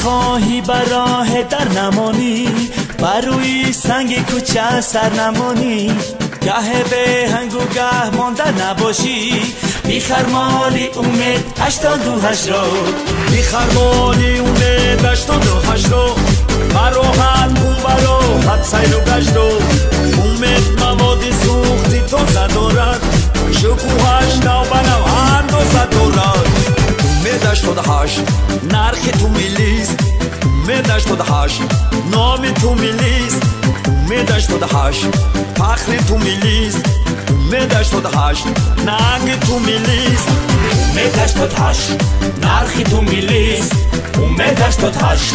خواهی بر راه در نمانی، بر روی سنگ کوچه سر نمانی، گه به هنگ و گه مانده نباشی، بیخرمالی امید 88 رو، بیخرمالی امید 88 رو، براحت او براحت سیر و گشت رو، امید موادی سوختی تازه دارد، شکوهش نو به نو اندازه دارد. امید 88 نرخ تو ملیست، امید 88 نام تو ملیست، امید 88 فخر تو ملیست، امید 88 ننگ تو ملیست، امید 88 نرخ تو ملیست، امید 88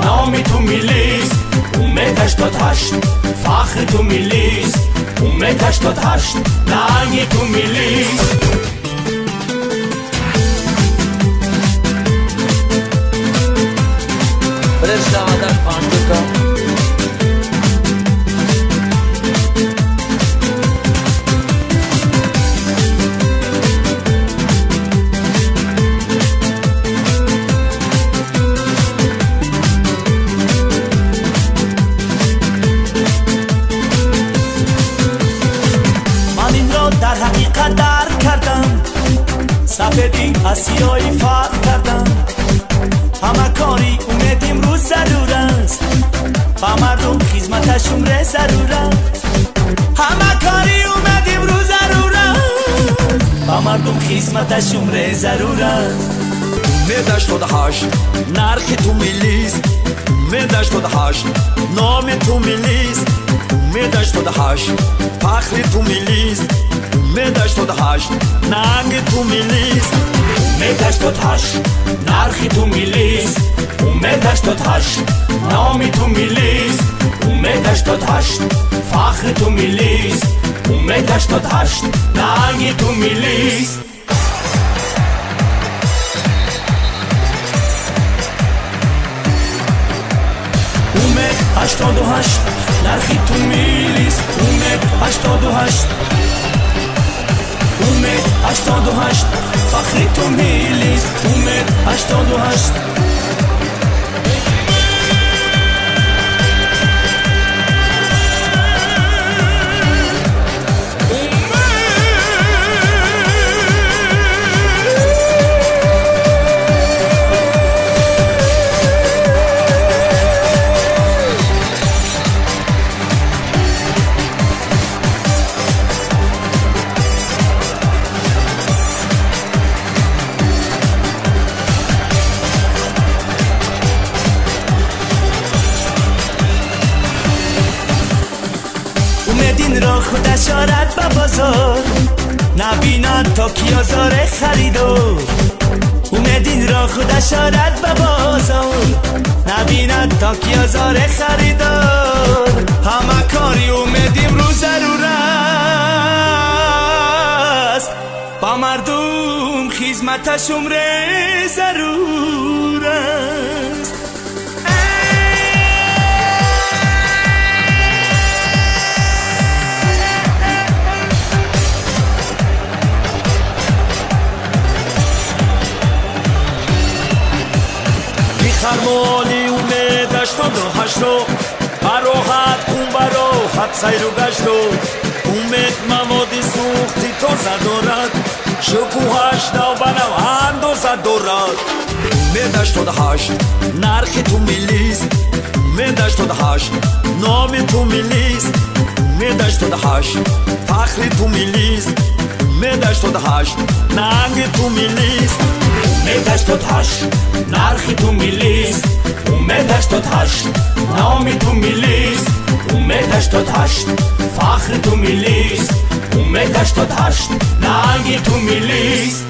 نام تو ملیست، امید 88 فخر تو ملیست، امید 88 ننگ تو ملیست. Prestava pantuca. من این را در حقیقت درک کردم، سفیدی از سیاهی فرق کردم، همه کاری امید امروز ضرور است، با مردم خدمتش عمر ضرور است، همه کاری امید امروز ضرور است، با مردم خدمتش عمر ضرور است. امید 88 نرخ تو ملیست، امید 88 نام تو ملیست، امید 88 فخر تو ملیست، امید 88 ننگ تو ملیست، امید 88 نرخ تو ملیست، امید 88 نام تو ملیست، امید 88 فخر تو ملیست، امید 88 ننگ تو ملیست. امید 88 نرخ تو ملیست، امید 88 امید 88 فخر تو ملیست، امید 88 امید را خودش آرد به بازار، نبیند تا کی آزار خریدار، امید این را خودش آرد به بازار، نبیند تا کی آزار خریدار، همه کاری امید امروز ضرور است، با مردم خدمتش عمر ضرور است. بیخرمالی امید 88 رو، براحت اون براحت سیر و گشت رو، امید موادی سوختی تازه دارد، شکوهش نو به نو اندازه دارد. امید 88 نرخ تو ملیست، امید 88 نام تو ملیست، امید 88 فخر تو ملیست، امید 88 ننگ تو ملیست، امید 88 نرخ تو ملیست، امید 88 نام تو ملیست، امید 88 فخر تو ملیست، امید 88 ننگ تو ملیست.